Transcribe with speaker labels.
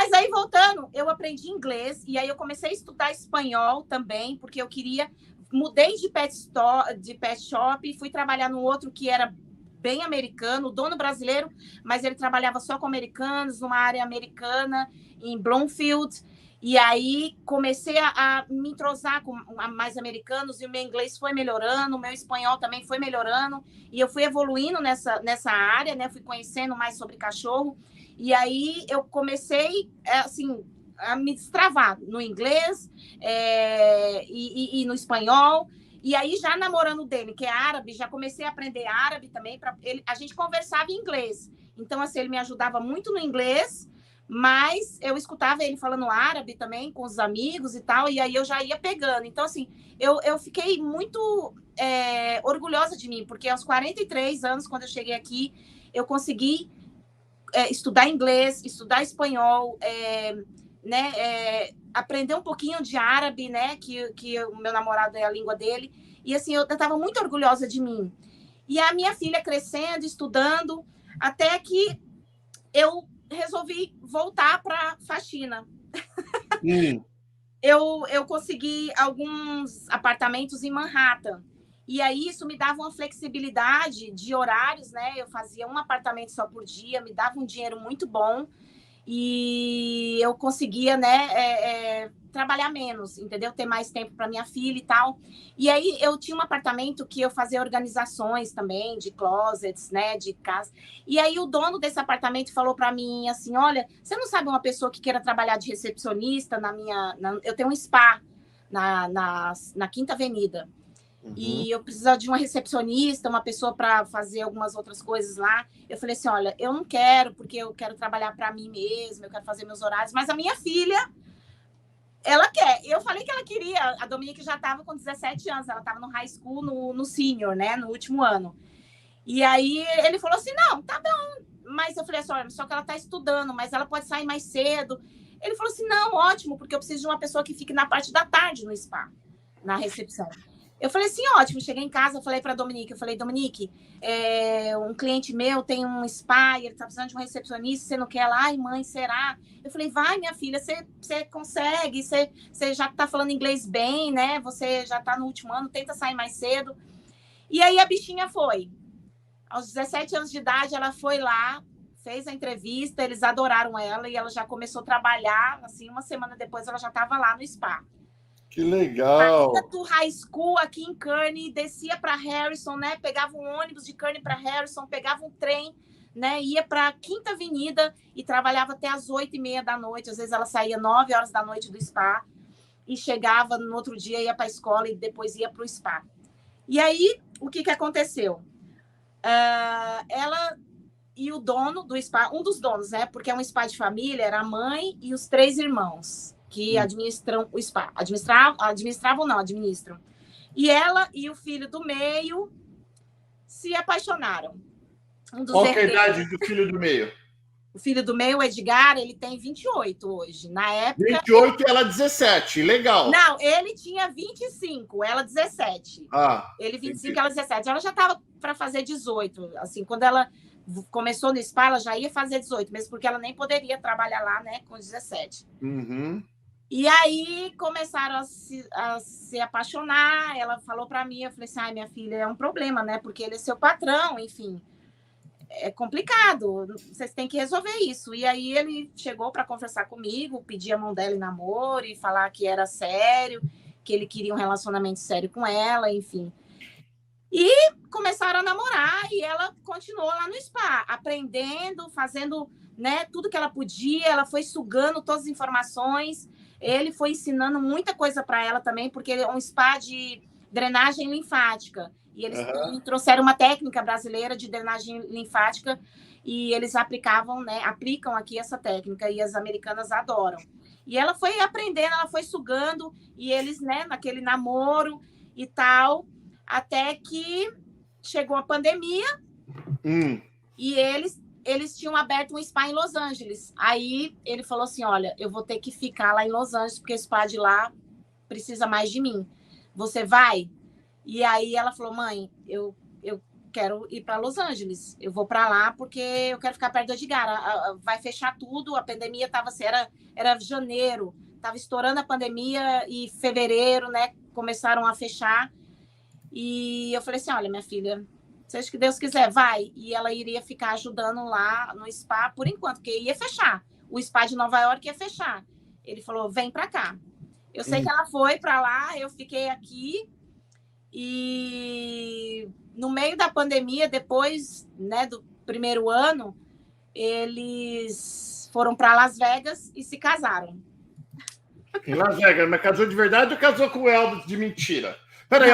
Speaker 1: Mas aí, voltando, eu aprendi inglês e aí eu comecei a estudar espanhol também, porque eu queria... Mudei de pet shop e fui trabalhar num outro que era bem americano, dono brasileiro, mas ele trabalhava só com americanos, numa área americana, em Bloomfield. E aí comecei a me entrosar com mais americanos e o meu inglês foi melhorando, o meu espanhol também foi melhorando. E eu fui evoluindo nessa área, né? Fui conhecendo mais sobre cachorro. E aí eu comecei, assim, a me destravar no inglês e no espanhol. E aí, já namorando dele, que é árabe, já comecei a aprender árabe também. A gente conversava em inglês. Então, assim, ele me ajudava muito no inglês, mas eu escutava ele falando árabe também com os amigos e tal, e aí eu já ia pegando. Então, assim, eu fiquei muito orgulhosa de mim, porque aos 43 anos, quando eu cheguei aqui, eu consegui estudar inglês, estudar espanhol, né, aprender um pouquinho de árabe, né, que o meu namorado é a língua dele, e assim, eu estava muito orgulhosa de mim. E a minha filha crescendo, estudando, até que eu resolvi voltar para faxina. Eu consegui alguns apartamentos em Manhattan, e aí isso me dava uma flexibilidade de horários, né, eu fazia um apartamento só por dia, me dava um dinheiro muito bom, e eu conseguia, né, trabalhar menos, entendeu? Ter mais tempo para minha filha e tal. E aí eu tinha um apartamento que eu fazia organizações também, de closets, né, de casa. E aí o dono desse apartamento falou para mim assim, olha, você não sabe uma pessoa que queira trabalhar de recepcionista eu tenho um spa na Quinta Avenida. E eu precisava de uma recepcionista, uma pessoa para fazer algumas outras coisas lá. Eu falei assim, olha, eu não quero, porque eu quero trabalhar para mim mesma, eu quero fazer meus horários, mas a minha filha, ela quer. Eu falei que ela queria, a Dominique já estava com 17 anos, ela estava no high school, no senior, né, no último ano. E aí ele falou assim, não, tá bom. Mas eu falei assim, olha, só que ela está estudando, mas ela pode sair mais cedo. Ele falou assim, não, ótimo, porque eu preciso de uma pessoa que fique na parte da tarde no spa, na recepção. Eu falei assim, ótimo. Cheguei em casa, falei para Dominique, Dominique, um cliente meu tem um spa e ele tá precisando de um recepcionista, você não quer lá? Ai, mãe, será? Eu falei, vai, minha filha, você consegue, você já tá falando inglês bem, né? Você já tá no último ano, tenta sair mais cedo. E aí a bichinha foi. Aos 17 anos de idade, ela foi lá, fez a entrevista, eles adoraram ela e ela já começou a trabalhar, assim, uma semana depois ela já estava lá no spa.
Speaker 2: Que legal!
Speaker 1: Saía do high school aqui em Kearney, descia para Harrison, né? Pegava um ônibus de Kearney para Harrison, pegava um trem, né? Ia para a Quinta Avenida e trabalhava até as 8h30 da noite. Às vezes ela saía 9 horas da noite do spa e chegava no outro dia, ia para a escola e depois ia para o spa. E aí, o que aconteceu? Ela e o dono do spa, um dos donos, né? Porque é um spa de família, era a mãe e os 3 irmãos que administram o spa. Administram. E ela e o filho do meio se apaixonaram.
Speaker 2: Qual que é a idade do filho do meio?
Speaker 1: O filho do meio, o Edgar, ele tem 28 hoje. Na época...
Speaker 2: 28 e ela 17, legal.
Speaker 1: Não, ele tinha 25, ela 17. Ele 25, entendi. Ela 17. Ela já estava para fazer 18. Assim, quando ela começou no spa, ela já ia fazer 18, mesmo porque ela nem poderia trabalhar lá, né, com 17. E aí começaram a se apaixonar. Ela falou para mim, eu falei assim, ai, minha filha, é um problema, né, porque ele é seu patrão, enfim. É complicado, vocês têm que resolver isso. E aí ele chegou para conversar comigo, pedir a mão dela em namoro e falar que era sério, que ele queria um relacionamento sério com ela, enfim. E começaram a namorar e ela continuou lá no spa, aprendendo, fazendo, né, tudo que ela podia. Ela foi sugando todas as informações. Ele foi ensinando muita coisa para ela também, porque é um spa de drenagem linfática. E eles trouxeram uma técnica brasileira de drenagem linfática e eles aplicam aqui essa técnica e as americanas adoram. E ela foi aprendendo, ela foi sugando e eles, né, naquele namoro e tal, até que chegou a pandemia e eles tinham aberto um spa em Los Angeles. Aí ele falou assim, olha, eu vou ter que ficar lá em Los Angeles porque o spa de lá precisa mais de mim. Você vai? E aí ela falou, mãe, eu quero ir para Los Angeles. Eu vou para lá porque eu quero ficar perto do Edgar. Vai fechar tudo. A pandemia estava assim, era janeiro, estava estourando a pandemia e fevereiro, né? Começaram a fechar. E eu falei assim: olha, minha filha, seja que Deus quiser, vai. E ela iria ficar ajudando lá no spa por enquanto, porque ia fechar. O spa de Nova York ia fechar. Ele falou: vem para cá. Eu sei que ela foi para lá, eu fiquei aqui. E no meio da pandemia, depois, né, do primeiro ano, eles foram para Las Vegas e se casaram.
Speaker 2: Em Las Vegas, mas casou de verdade ou casou com o Elvis de mentira? Peraí,